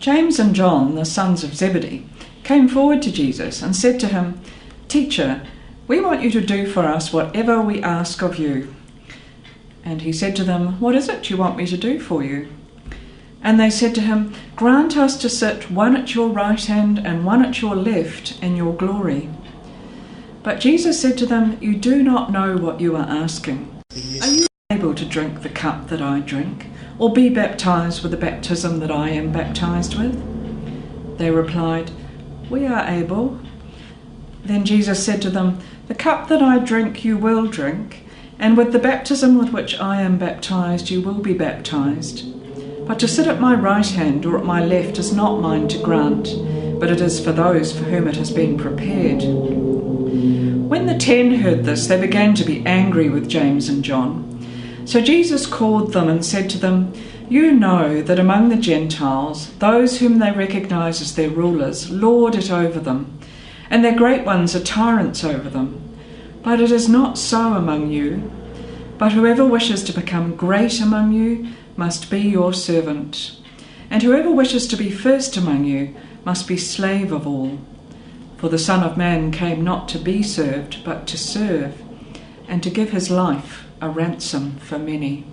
James and John, the sons of Zebedee, came forward to Jesus and said to him, "Teacher, we want you to do for us whatever we ask of you." And he said to them, "What is it you want me to do for you?" And they said to him, "Grant us to sit one at your right hand and one at your left in your glory." But Jesus said to them, "You do not know what you are asking. Are you able to drink the cup that I drink, or be baptized with the baptism that I am baptized with?" They replied, "We are able." Then Jesus said to them, "The cup that I drink you will drink, and with the baptism with which I am baptized you will be baptized. But to sit at my right hand or at my left is not mine to grant, but it is for those for whom it has been prepared." When the 10 heard this, they began to be angry with James and John. So Jesus called them and said to them, "You know that among the Gentiles, those whom they recognize as their rulers lord it over them, and their great ones are tyrants over them. But it is not so among you. But whoever wishes to become great among you must be your servant. And whoever wishes to be first among you must be slave of all. For the Son of Man came not to be served, but to serve, and to give his life a ransom for many."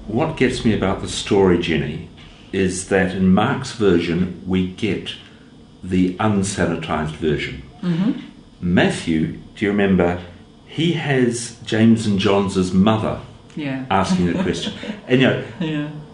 What gets me about the story, Jenny, is that in Mark's version we get the unsanitized version. Mm-hmm. Matthew, do you remember, he has James and John's as mother asking the question. And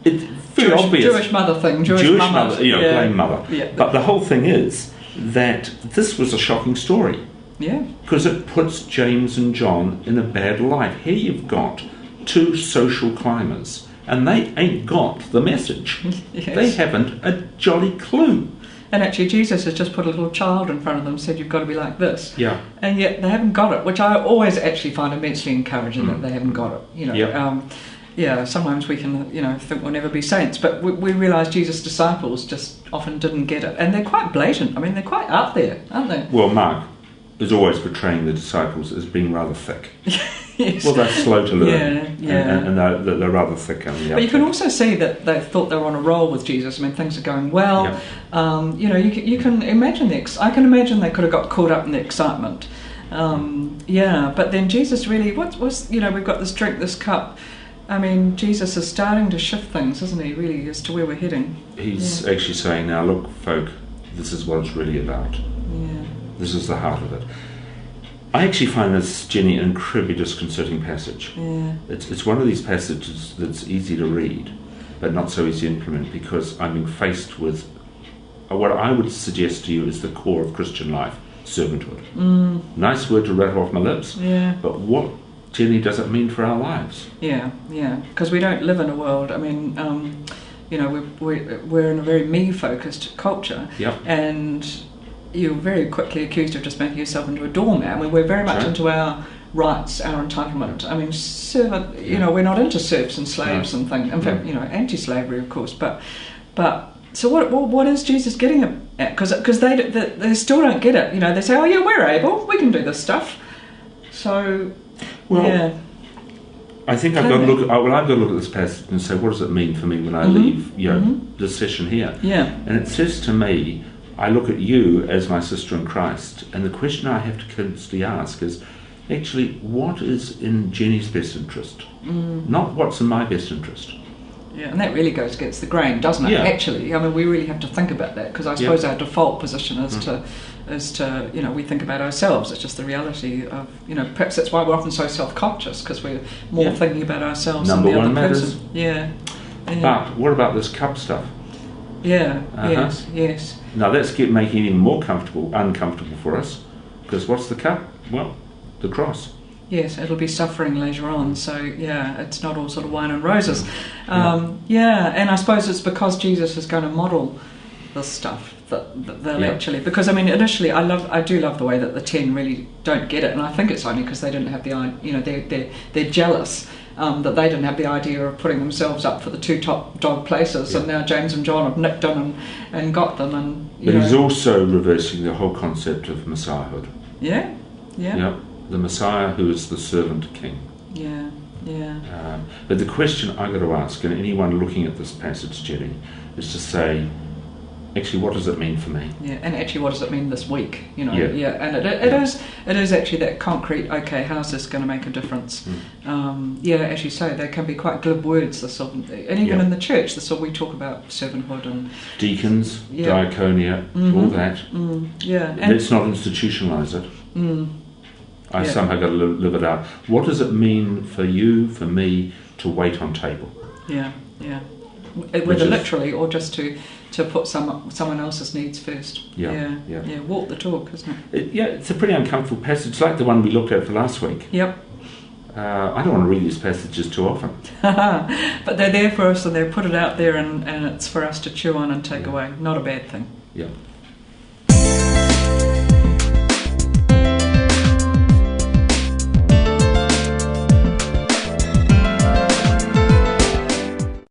it's very obvious. Jewish mother thing, Jewish mother, blame mother. Yeah. But the whole thing is that this was a shocking story. Yeah. Because it puts James and John in a bad light. Here you've got 2 social climbers, and they ain't got the message. Yes. They haven't a jolly clue. And actually Jesus has just put a little child in front of them and said, "You've got to be like this." Yeah. And yet they haven't got it, which I always actually find immensely encouraging that they haven't got it. Sometimes we can, think we'll never be saints, but we realise Jesus' disciples just often didn't get it. And they're quite blatant. I mean, they're quite out there, aren't they? Well, Mark is always portraying the disciples as being rather thick. Yes. Well, they're slow to learn, yeah. and they're rather thick. But you can also see that they thought they were on a roll with Jesus. I mean, things are going well. Yeah. You can imagine I can imagine they could have got caught up in the excitement. But then Jesus really, we've got this drink, this cup. I mean, Jesus is starting to shift things, isn't he, really, as to where we're heading. He's actually saying, now, look, folk, this is what it's really about. Yeah. This is the heart of it. I actually find this, Jenny, an incredibly disconcerting passage. Yeah. It's one of these passages that's easy to read, but not so easy to implement, because I'm being faced with what I would suggest to you is the core of Christian life, servanthood. Nice word to rattle off my lips, but what, Jenny, does it mean for our lives? Yeah, because we don't live in a world, I mean, we're in a very me-focused culture, and you're very quickly accused of just making yourself into a doormat. I mean, we're very much into our rights, our entitlement. I mean, we're not into serfs and slaves and things. In fact, anti-slavery, of course. But so what is Jesus getting at? Because they still don't get it. They say, "Oh yeah, we're able. We can do this stuff." So, I think I've got to look at this passage and say, what does it mean for me when I leave this session here? Yeah. And it says to me, I look at you as my sister in Christ, and the question I have to constantly ask is, actually, what is in Jenny's best interest? Not what's in my best interest. Yeah, and that really goes against the grain, doesn't it? Yeah. Actually, I mean, we really have to think about that, because I suppose our default position is to we think about ourselves. It's just the reality of, perhaps that's why we're often so self-conscious, because we're more thinking about ourselves Number than the one other matters. person. Yeah. But what about this cup stuff? Yeah. Yes. Now that's making it even more uncomfortable for us, because what's the cup? Well, the cross. Yes, it'll be suffering later on. So it's not all sort of wine and roses. And I suppose it's because Jesus is going to model this stuff that they'll actually. Because I mean, initially, I do love the way that the 10 really don't get it, and I think it's only because they didn't have they're jealous. That they didn't have the idea of putting themselves up for the 2 top dog places, and now James and John have nicked in and got them. But he's also reversing the whole concept of messiahhood. Yeah. The Messiah who is the servant king. Yeah. Yeah. But the question I've got to ask, and anyone looking at this passage, Jenny, is to say, actually, what does it mean for me? Yeah, and actually, what does it mean this week? Yeah. And it is actually that concrete. Okay, how's this going to make a difference? As you say, they can be quite glib words. And even in the church, we talk about servanthood and deacons, diaconia, all that. And let's not institutionalise it. I somehow got to live it out. What does it mean for you, for me, to wait on table? Yeah. Whether literally or just to put someone else's needs first. Yeah. Walk the talk, isn't it? It's a pretty uncomfortable passage. It's like the one we looked at for last week. Yep. I don't want to read these passages too often. But they're there for us, and they put it out there, and it's for us to chew on and take away. Not a bad thing. Yeah.